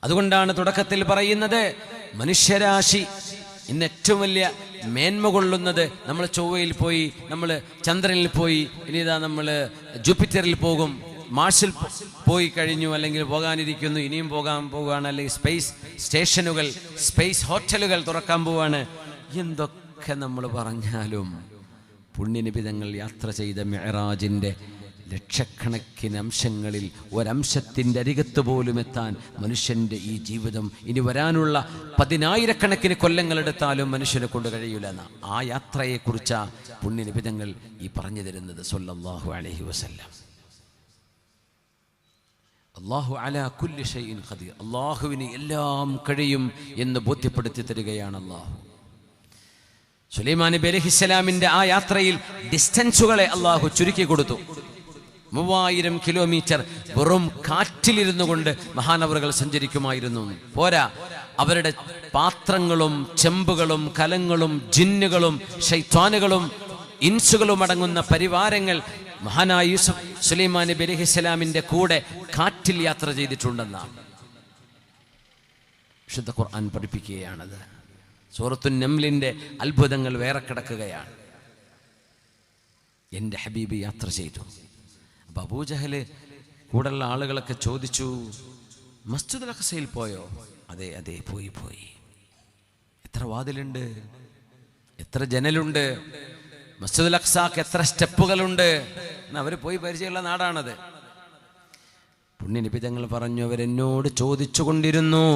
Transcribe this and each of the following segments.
അതുകൊണ്ടാണ് തുടക്കത്തിൽ പറയുന്നത് മനുഷ്യരാശി ഇന്ന് ഏറ്റവും വലിയ മേന്മ കൊള്ളുന്നത് നമ്മൾ ചൊവ്വയിൽ പോയി, നമ്മൾ ചന്ദ്രനിൽ പോയി, ഇനി ഇതാ നമ്മൾ ജൂപ്പിറ്ററിൽ പോകും, മാർസിൽ പോയി കഴിഞ്ഞു, അല്ലെങ്കിൽ പോകാനിരിക്കുന്നു, ഇനിയും പോവുകയാണ്, അല്ലെങ്കിൽ സ്പേസ് സ്റ്റേഷനുകൾ, സ്പേസ് ഹോട്ടലുകൾ തുറക്കാൻ പോവാണ്. എന്തൊക്കെ നമ്മൾ പറഞ്ഞാലും പുണ്യനബി തങ്ങൾ യാത്ര ചെയ്ത മിഅ്റാജിൻ്റെ ലക്ഷക്കണക്കിന് അംശങ്ങളിൽ ഒരംശത്തിൻ്റെ അരികത്ത് പോലും എത്താൻ മനുഷ്യൻ്റെ ഈ ജീവിതം ഇനി വരാനുള്ള 10,000 കൊല്ലങ്ങളെടുത്താലും മനുഷ്യനെ കൊണ്ട് കഴിയില്ല എന്ന ആ യാത്രയെക്കുറിച്ചാ പുണ്യനബി തങ്ങൾ ഈ പറഞ്ഞു തരുന്നത് സ്വല്ലല്ലാഹു അലൈഹി വസല്ലം. അല്ലാഹു അലാ കുല്ലി ഷൈഇൻ ഖദീർ, അല്ലാഹുവിന് എല്ലാം കഴിയും എന്ന് ബോധ്യപ്പെടുത്തി തരികയാണ് അല്ലാഹു. സുലൈമാൻ നബി അലൈഹിസ്സലാമിന്റെ ആ യാത്രയിൽ ഡിസ്റ്റൻസുകളെ അല്ലാഹു ചുരുക്കി കൊടുത്തു. 3000 കിലോമീറ്റർ വെറും കാറ്റിലിരുന്നു കൊണ്ട് മഹാനവറുകൾ സഞ്ചരിക്കുമായിരുന്നു. പോരാ, അവരുടെ പാത്രങ്ങളും ചെമ്പുകളും കലങ്ങളും ജിന്നുകളും ശൈത്വാനുകളും ഇൻസുകളും അടങ്ങുന്ന പരിവാരങ്ങൾ മഹാനായ സുലൈമാൻ നബി അലൈഹിസ്സലാമിന്റെ കൂടെ കാറ്റിൽ യാത്ര ചെയ്തിട്ടുണ്ടെന്നാണ് വിശുദ്ധ ഖുർആൻ പഠിപ്പിക്കുകയാണത്. സൂറത്തുൻ നംലിന്റെ അത്ഭുതങ്ങൾ വേറെ കിടക്കുകയാണ്. എൻ്റെ ഹബീബ് യാത്ര ചെയ്തു. അപ്പോൾ അബൂജഹല് കൂടെയുള്ള ആളുകളൊക്കെ ചോദിച്ചു, മസ്ജിദുൽ അഖ്സയിൽ പോയോ? അതെ അതെ, പോയി. എത്ര വാതിലുണ്ട്, എത്ര ജനലുണ്ട്, മസ്ജിദുൽ അഖ്സാക്ക് എത്ര സ്റ്റെപ്പുകളുണ്ട് എന്ന് അവർ പോയി പരിചയമുള്ള നാടാണത്. പുണ്യനബി തങ്ങൾ പറഞ്ഞു, അവരെന്നോട് ചോദിച്ചു കൊണ്ടിരുന്നു,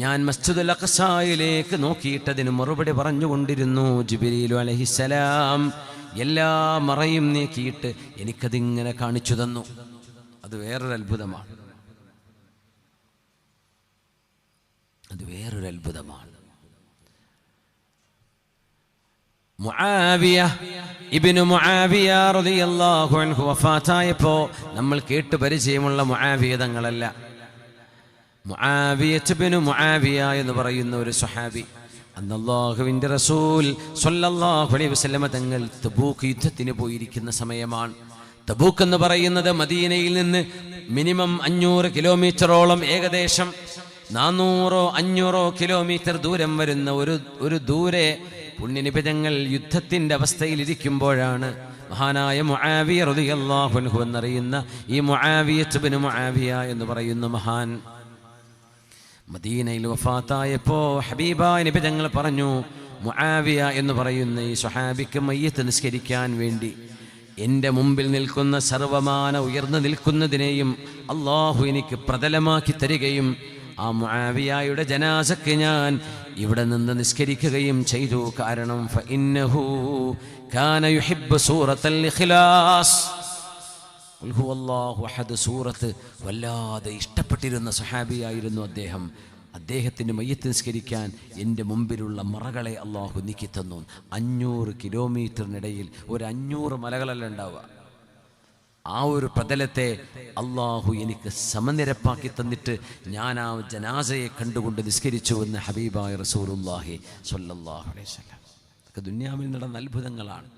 ഞാൻ മസ്ജിദുൽ അഖ്സായിലേക്ക് നോക്കിയിട്ടതിന് മറുപടി പറഞ്ഞുകൊണ്ടിരുന്നു. ജിബ്രീൽ അലൈഹിസ്സലാം എല്ലാ മറയും നീക്കിയിട്ട് എനിക്കതിങ്ങനെ കാണിച്ചു തന്നു. അത് വേറൊരു അത്ഭുതമാണ്, അത് വേറൊരു അത്ഭുതമാണ്. മുആവിയ ഇബ്നു മുആവിയ റളിയല്ലാഹു അൻഹു വഫാത്തായപ്പോൾ നമ്മൾ കേട്ട് പരിചയമുള്ള മുആവിയ തങ്ങളല്ല, മുആവിയ ഇബ്നു മുആവിയ എന്ന് പറയുന്ന ഒരു സ്വഹാബി. അന്ന് അല്ലാഹുവിൻ്റെ റസൂൽ സ്വല്ലല്ലാഹു അലൈഹി വസല്ലമ തങ്ങൾ തബൂക്ക് യുദ്ധത്തിന് പോയിരിക്കുന്ന സമയമാണ്. തബൂക്ക് എന്ന് പറയുന്നത് മദീനയിൽ നിന്ന് മിനിമം 500 കിലോമീറ്ററോളം, ഏകദേശം 400-500 കിലോമീറ്റർ ദൂരം വരുന്ന ഒരു ദൂരെ പുണ്യനബി തങ്ങൾ യുദ്ധത്തിൻ്റെ അവസ്ഥയിലിരിക്കുമ്പോഴാണ് മഹാനായ മുആവിയ റളിയല്ലാഹു അൻഹു എന്നറിയുന്ന ഈ മുആവിയ ഇബ്നു മുആവിയ എന്ന് പറയുന്ന മഹാൻ മദീനയിൽ വഫാത്തായപ്പോൾ ഹബീബായ നബി തങ്ങൾ പറഞ്ഞു, മുആവിയ എന്ന് പറയുന്ന ഈ സ്വഹാബിക്ക് മയ്യത്ത് നിസ്കരിക്കാൻ വേണ്ടി എൻ്റെ മുമ്പിൽ നിൽക്കുന്ന സർവമാന ഉയർന്നു നിൽക്കുന്നതിനെയും അള്ളാഹു എനിക്ക് പ്രതലമാക്കി തരികയും ആ മുആവിയയുടെ ജനാസക്ക് ഞാൻ ഇവിടെ നിന്ന് നിസ്കരിക്കുകയും ചെയ്തു. കാരണം ഫഇന്നഹു കാന യുഹിബ്ബു സൂറത്തുൽ ഇഖ്ലാസ്, ഖുൽ ഹുവല്ലാഹു അഹദ് സൂറത്ത് വല്ലാതെ ഇഷ്ടപ്പെട്ടിരുന്ന സ്വഹാബിയായിരുന്നു അദ്ദേഹം. അദ്ദേഹത്തിന് മയ്യത്ത് നിസ്കരിക്കാൻ എൻ്റെ മുമ്പിലുള്ള മറകളെ അള്ളാഹു നീക്കി തന്നു. 500 കിലോമീറ്ററിനിടയിൽ ഒരു 500 മലകളല്ല ഉണ്ടാവുക. ആ ഒരു പ്രതലത്തെ അള്ളാഹു എനിക്ക് സമനിരപ്പാക്കി തന്നിട്ട് ഞാൻ ആ ജനാസയെ കണ്ടുകൊണ്ട് നിസ്കരിച്ചു എന്ന് ഹബീബായ റസൂലുള്ളാഹി സ്വല്ലല്ലാഹു അലൈഹി വസല്ലം. അതൊക്കെ ദുനിയാവിൽ നടന്ന അത്ഭുതങ്ങളാണ്,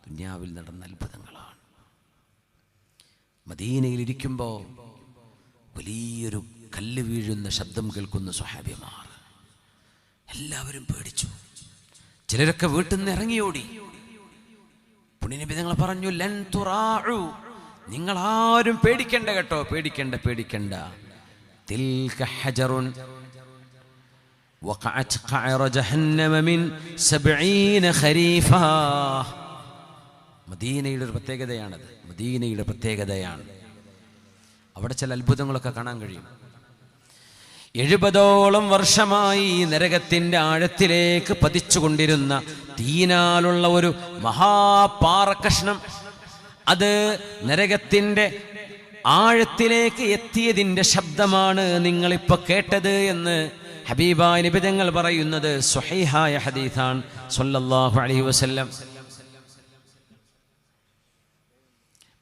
ദുനിയാവിൽ നടന്ന അത്ഭുതങ്ങളാണ്. മദീനയിലിരിക്കുമ്പോൾ വലിയൊരു കല്ല് വീഴുന്ന ശബ്ദം കേൾക്കുന്ന സ്വഹാബിമാർ എല്ലാവരും പേടിച്ചു. ചിലരൊക്കെ വീട്ടിൽ നിന്ന് ഇറങ്ങിയോടി. പുണ്യനബി തങ്ങൾ പറഞ്ഞു, ലൻ തുറാഉ, നിങ്ങളാരും പേടിക്കണ്ട കേട്ടോ, പേടിക്കണ്ട. തിൽക ഹജറുൻ വഖഅത് ഖഅറ ജഹന്നമ മിൻ 70 ഖരീഫാ. മദീനയുടെ ഒരു പ്രത്യേകതയാണത്, മദീനയുടെ പ്രത്യേകതയാണ്. അവിടെ ചില അത്ഭുതങ്ങളൊക്കെ കാണാൻ കഴിയും. 70ഓളം വർഷമായി നരകത്തിൻ്റെ ആഴത്തിലേക്ക് പതിച്ചുകൊണ്ടിരുന്ന തീനാലുള്ള ഒരു മഹാപാറക്കഷ്ണം, അത് നരകത്തിൻ്റെ ആഴത്തിലേക്ക് എത്തിയതിൻ്റെ ശബ്ദമാണ് നിങ്ങളിപ്പോൾ കേട്ടത് എന്ന് ഹബീബായ നബി തങ്ങൾ പറയുന്നത് സ്വഹീഹായ ഹദീസാണ് സ്വല്ലല്ലാഹു അലൈഹി വസല്ലം.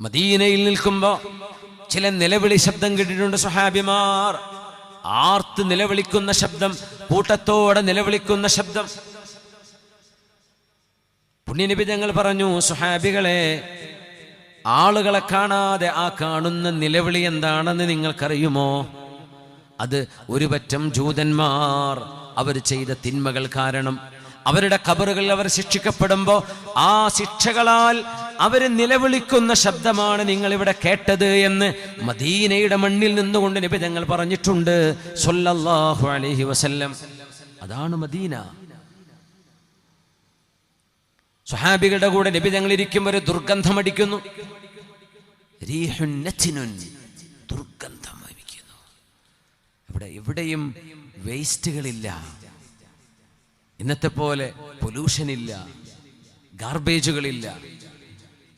മദീനയിൽ നിൽക്കുമ്പോൾ ചില നിലവിളി ശബ്ദം കേട്ടിട്ടുണ്ട് സ്വഹാബിമാർ. ആർത്ത് നിലവിളിക്കുന്ന ശബ്ദം, കൂട്ടത്തോടെ നിലവിളിക്കുന്ന ശബ്ദം. പുണ്യനബി തങ്ങൾ പറഞ്ഞു, സ്വഹാബികളെ, ആളുകളെ കാണാതെ ആ കാണുന്ന നിലവിളി എന്താണെന്ന് നിങ്ങൾക്കറിയുമോ? അത് ഒരു പറ്റം ജൂതന്മാർ അവർ ചെയ്ത തിന്മകൾ കാരണം അവരുടെ ഖബറുകളിൽ അവർ ശിക്ഷിക്കപ്പെടുമ്പോൾ ആ ശിക്ഷകളാൽ അവർ നിലവിളിക്കുന്ന ശബ്ദമാണ് നിങ്ങൾ ഇവിടെ കേട്ടത് എന്ന് മദീനയുടെ മണ്ണിൽ നിന്നുകൊണ്ട് നബി തങ്ങൾ പറഞ്ഞിട്ടുണ്ട് സ്വല്ലല്ലാഹു അലൈഹി വസല്ലം. അതാണ് മദീന. സ്വഹാബികളുടെ കൂടെ നബി തങ്ങൾ ഇരിക്കുമ്പോൾ ഒരു ദുർഗന്ധമടിക്കുന്നു. റീഹുൻ നത്നുൻ, ദുർഗന്ധമടിക്കുന്നു. ഇവിടെ എവിടെയും വേസ്റ്റുകളില്ല. ഇന്നത്തെ പോലെ പൊല്യൂഷൻ ഇല്ല, ഗാർബേജുകളില്ല,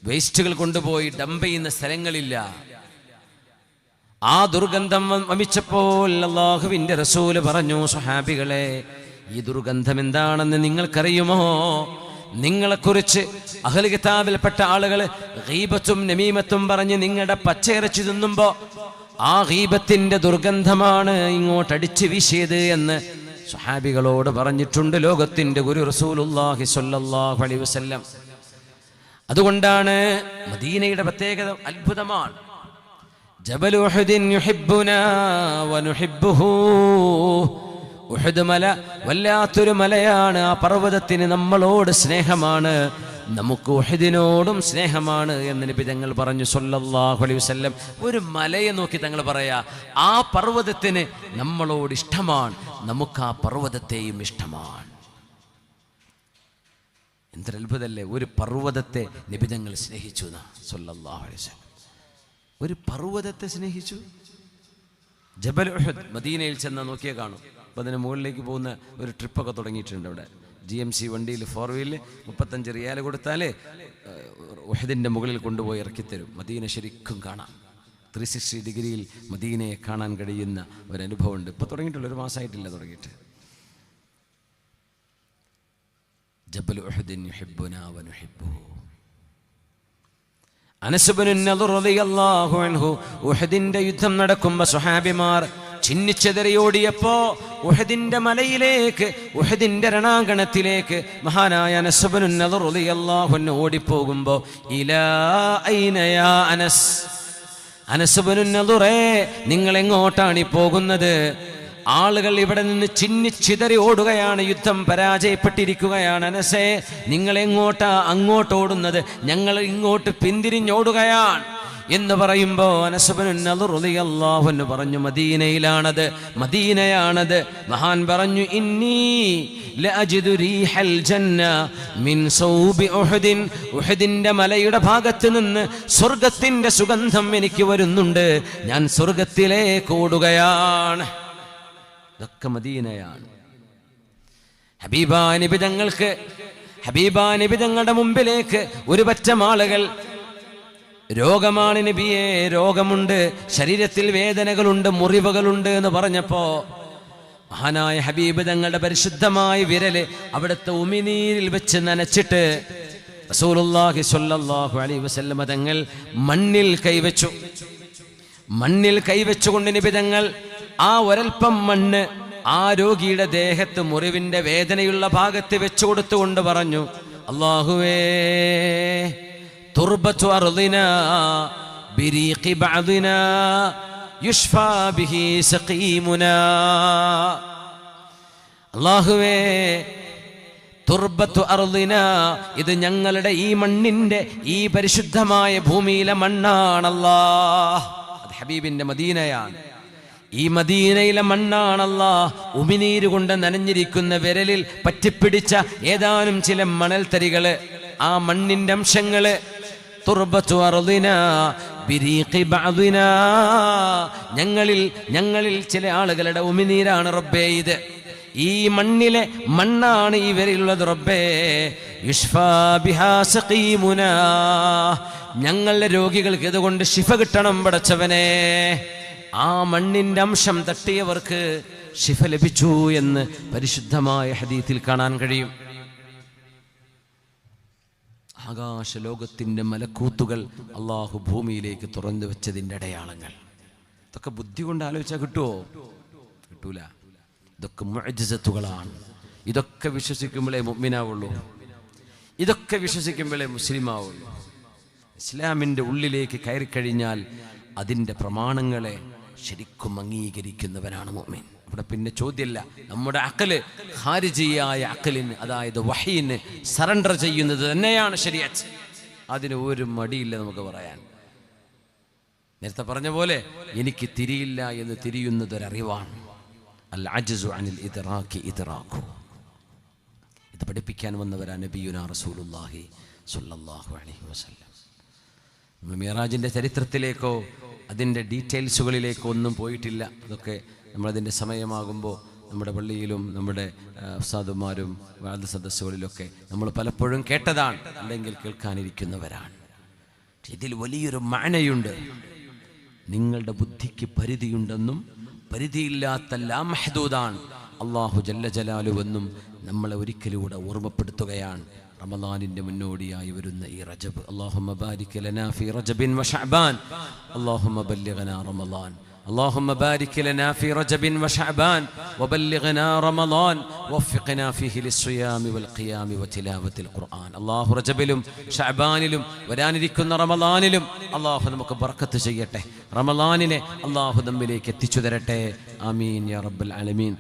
വേസ്റ്റുകൾ കൊണ്ടുപോയി ഡംപ് ചെയ്യുന്ന സ്ഥലങ്ങളില്ല. ആ ദുർഗന്ധം വമിച്ചപ്പോൾ അല്ലാഹുവിന്റെ റസൂല് പറഞ്ഞു, സ്വഹാബികളെ, ഈ ദുർഗന്ധം എന്താണെന്ന് നിങ്ങൾക്കറിയുമോ? നിങ്ങളെക്കുറിച്ച് അഹ്ലു കിതാബിൽപ്പെട്ട ആളുകൾ ഗീബത്തും നമീമത്തും പറഞ്ഞ് നിങ്ങളുടെ പച്ചയിറച്ചി തിന്നുമ്പോ ആ ഗീബത്തിന്റെ ദുർഗന്ധമാണ് ഇങ്ങോട്ടടിച്ചു വീശിയത് എന്ന് സ്വഹാബികളോട് പറഞ്ഞിട്ടുണ്ട് ലോകത്തിന്റെ ഗുരു റസൂലുള്ളാഹി സ്വല്ലല്ലാഹു അലൈഹി വസല്ലം. അതുകൊണ്ടാണ് മദീനയുടെ പ്രത്യേകത അത്ഭുതമാണ്. ജബൽ ഉഹുദിൻ യുഹിബ്ബുനാ വനുഹിബ്ബുഹു. ഉഹുദ് മല വല്ലാത്തൊരു മലയാണ്. ആ പർവ്വതത്തിന് നമ്മളോട് സ്നേഹമാണ്, നമുക്ക് ഉഹുദിനോടും സ്നേഹമാണ് എന്ന് നബി തങ്ങൾ പറഞ്ഞു സ്വല്ലല്ലാഹു അലൈഹി വസല്ലം. ഒരു മലയെ നോക്കി തങ്ങൾ പറയാ, ആ പർവ്വതത്തിന് നമ്മളോട് ഇഷ്ടമാണ്, നമുക്ക് ആ പർവ്വതത്തെയും ഇഷ്ടമാണ്. എന്തൊരത്ഭുതല്ലേ! ഒരു പർവ്വതത്തെ നബി തങ്ങൾ സ്നേഹിച്ചു സ്വല്ലല്ലാഹു അലൈഹി വസല്ലം. ഒരു പർവ്വതത്തെ സ്നേഹിച്ചു. ജബൽ ഉഹുദ് മദീനയിൽ ചെന്ന് നോക്കിയാൽ കാണും. അപ്പോൾ അതിന് മുകളിലേക്ക് പോകുന്ന ഒരു ട്രിപ്പൊക്കെ തുടങ്ങിയിട്ടുണ്ട്. അവിടെ GMC വണ്ടിയിൽ 4 വീലിൽ 35 റിയാൽ കൊടുത്താൽ ഉഹദിൻ്റെ മുകളിൽ കൊണ്ടുപോയി ഇറക്കിത്തരും. മദീന ശരിക്കും കാണാം. 360 ഡിഗ്രിയിൽ മദീനയെ കാണാൻ കഴിയുന്ന ഒരനുഭവമുണ്ട്. ഇപ്പോൾ തുടങ്ങിയിട്ടുള്ള, ഒരു മാസമായിട്ടില്ല തുടങ്ങിയിട്ട്. ജബൽ ഉഹുദിൻ യുഹിബ്ബുനാ വനുഹിബ്ബുഹു. അനസ് ഇബ്നു നദർ റളിയല്ലാഹു അൻഹു ഉഹദിന്റെ യുദ്ധം നടക്കുമ്പോൾ സ്വഹാബിമാർ ചിന്നിച്ചെതറിയോടിയപ്പോ ഉഹദിന്റെ മലയിലേക്ക്, ഉഹദിന്റെ രണാങ്കണത്തിലേക്ക് മഹാനായ അനസ് ഇബ്നു നദർ റളിയല്ലാഹു അൻഹു ഓടിപ്പോകുമ്പോൾ ഇലാ ഐന യാ അനസ്, അനസ് ഇബ്നു നദറേ, നിങ്ങൾ എങ്ങോട്ടാണ് ഈ പോകുന്നത്? ആളുകൾ ഇവിടെ നിന്ന് ചിന്നിച്ചിതറി ഓടുകയാണ്, യുദ്ധം പരാജയപ്പെട്ടിരിക്കുകയാണ്. അനസേ, നിങ്ങൾ എങ്ങോട്ടാ അങ്ങോട്ടോടുന്നത്? ഞങ്ങൾ ഇങ്ങോട്ട് പിന്തിരിഞ്ഞോടുകയാണ് എന്ന് പറയുമ്പോൾ അനസ് ഇബ്നു നദർ റളിയല്ലാഹു അൻഹു പറഞ്ഞു, മദീനയിലാണത്, മദീനയാണത്. മഹാൻ പറഞ്ഞു, ഇന്നി ലഅജിദു റീഹൽ ജന്ന മിൻ സൗബി ഉഹുദിൻ. ഉഹദിന്റെ മലയുടെ ഭാഗത്ത് നിന്ന് സ്വർഗത്തിന്റെ സുഗന്ധം എനിക്ക് വരുന്നുണ്ട്, ഞാൻ സ്വർഗത്തിലേക്ക് ഓടുകയാണ്. ഇതൊക്കെ മദീനയാണ്. ഹബീബാ നബി തങ്ങൾക്ക്, ഹബീബാ നബി തങ്ങളുടെ മുമ്പിലേക്ക് ഒരു പറ്റം ആളുകൾ, രോഗമാണ് നബിയെ, രോഗമുണ്ട്, ശരീരത്തിൽ വേദനകളുണ്ട്, മുറിവുകളുണ്ട് എന്ന് പറഞ്ഞപ്പോ മഹാനായ ഹബീബ് തങ്ങളുടെ പരിശുദ്ധമായ വിരല് അവിടുത്തെ ഉമിനീരിൽ വെച്ച് നനച്ചിട്ട് റസൂലുള്ളാഹി സ്വല്ലല്ലാഹു അലൈഹി വസല്ലം തങ്ങൾ മണ്ണിൽ കൈവച്ചു. മണ്ണിൽ കൈവച്ചുകൊണ്ട് നബി തങ്ങൾ ആ ഒരൽപ്പം മണ്ണ് ആ രോഗിയുടെ ദേഹത്ത്, മുറിവിന്റെ വേദനയുള്ള ഭാഗത്ത് വെച്ചു കൊടുത്തുകൊണ്ട് പറഞ്ഞു, അല്ലാഹുവേ, തുർബത്തു അർദിനാ ബിരീഖി ബഅദിനാ യുഷ്ഫാ ബിഹി സഖീമുനാ. അല്ലാഹുവേ, തുർബത്തു അർദിനാ, ഇത് ഞങ്ങളുടെ ഈ മണ്ണിന്റെ, ഈ പരിശുദ്ധമായ ഭൂമിയിലെ മണ്ണാണല്ലാ. അത് ഹബീബിന്റെ മദീനയാണ്. ഈ മദീനയിലെ മണ്ണാണല്ലാ. ഉമിനീര് കൊണ്ട് നനഞ്ഞിരിക്കുന്ന വിരലിൽ പറ്റിപ്പിടിച്ച ഏതാനും ചില മണൽത്തരികള്, ആ മണ്ണിന്റെ അംശങ്ങള്. തുർബത്തു അർദിനാ ബിരീഖി ബഅദിനാ, ഞങ്ങളിൽ ചില ആളുകളുടെ ഉമിനീരാണ് റബ്ബേ ഇത്. ഈ മണ്ണിലെ മണ്ണാണ് ഈ വിരലുള്ളത് റബ്ബേ. യുഷ്ഫാ ബിഹാ സഖീമുനാ, ഞങ്ങളുടെ രോഗികൾക്ക് ഇതുകൊണ്ട് ശിഫ കിട്ടണം പടച്ചവനെ. ആ മണ്ണിന്റെ അംശം തട്ടിയവർക്ക് ശിഫ ലഭിച്ചു എന്ന് പരിശുദ്ധമായ ഹദീസിൽ കാണാൻ കഴിയും. ആകാശ ലോകത്തിന്റെ മലക്കൂത്തുകൾ അള്ളാഹു ഭൂമിയിലേക്ക് തുറന്നു വെച്ചതിൻ്റെ അടയാളങ്ങൾ. ഇതൊക്കെ ബുദ്ധി കൊണ്ട് ആലോചിച്ചാൽ കിട്ടുമോ? കിട്ടൂല. ഇതൊക്കെ മുഅ്ജിസത്തുകളാണ്. ഇതൊക്കെ വിശ്വസിക്കുമ്പോഴേ മുഅ്മിനാവുള്ളൂ. ഇതൊക്കെ വിശ്വസിക്കുമ്പോഴേ മുസ്ലിമാവുള്ളൂ. ഇസ്ലാമിൻ്റെ ഉള്ളിലേക്ക് കയറിക്കഴിഞ്ഞാൽ അതിൻ്റെ പ്രമാണങ്ങളെ ശരിക്കും അംഗീകരിക്കുന്നവനാണ് മുഅ്മിൻ. ഇവിടെ പിന്നെ ചോദ്യമില്ല. നമ്മുടെ അഖല് ഖാരിജിയായ അഖലിന്, അതായത് വഹീന് സറണ്ടർ ചെയ്യുന്നത് തന്നെയാണ് ശരീഅത്ത്. അതിന് ഒരു മടിയില്ല നമുക്ക് പറയാൻ. നേരത്തെ പറഞ്ഞ പോലെ എനിക്ക് തിരിയില്ല എന്ന് തിരിയുന്നതൊരറിവാണ്. അൽ അജ്സു അനിൽ ഇദ്റാഖി ഇദ്റാഖു. ഇത് പഠിപ്പിക്കാൻ വന്നവരാ നബിയുനാ റസൂലുള്ളാഹി സ്വല്ലല്ലാഹു അലൈഹി വസല്ലം. നമ്മൾ മിഅ്റാജിൻ്റെ ചരിത്രത്തിലേക്കോ അതിൻ്റെ ഡീറ്റെയിൽസുകളിലേക്കോ ഒന്നും പോയിട്ടില്ല. അതൊക്കെ നമ്മളതിൻ്റെ സമയമാകുമ്പോൾ നമ്മുടെ പള്ളിയിലും നമ്മുടെ ഉസ്താദുമാരും വാദ സദസ്സുകളിലൊക്കെ നമ്മൾ പലപ്പോഴും കേട്ടതാണ്, അല്ലെങ്കിൽ കേൾക്കാനിരിക്കുന്നവരാണ്. ഇതിൽ വലിയൊരു മാനയുണ്ട്. നിങ്ങളുടെ ബുദ്ധിക്ക് പരിധിയുണ്ടെന്നും പരിധിയില്ലാത്ത ലാ മഹ്ദൂദാണ് അല്ലാഹു ജല്ല ജലാലുവെന്നും നമ്മളെ ഒരിക്കലൂടെ ഓർമ്മപ്പെടുത്തുകയാണ്. റമളാനിന്റെ മുന്നോടിയായി വരുന്ന ഈ റജബ്, അല്ലാഹുമ്മ ബാരിക് ലനാ ഫീ റജബിൻ വ ശഅബാൻ, അല്ലാഹുമ്മ ബല്ലിഗ്നാ റമളാൻ, اللهم بارك لنا في رجب وشعبان وبلغنا رمضان ووفقنا فيه للصيام والقيام وتلاوة القرآن. الله رجبിലും ഷഅബാനിലും വരാനിരിക്കുന്ന റമളാനിലും അല്ലാഹു നമുക്ക് ബർക്കത്ത് ചെയ്യട്ടെ. റമളാനിനെ അല്ലാഹു നമ്മിലേക്ക് എത്തിച്ചു തരട്ടെ. ആമീൻ യാ റബ്ബൽ ആലമീൻ.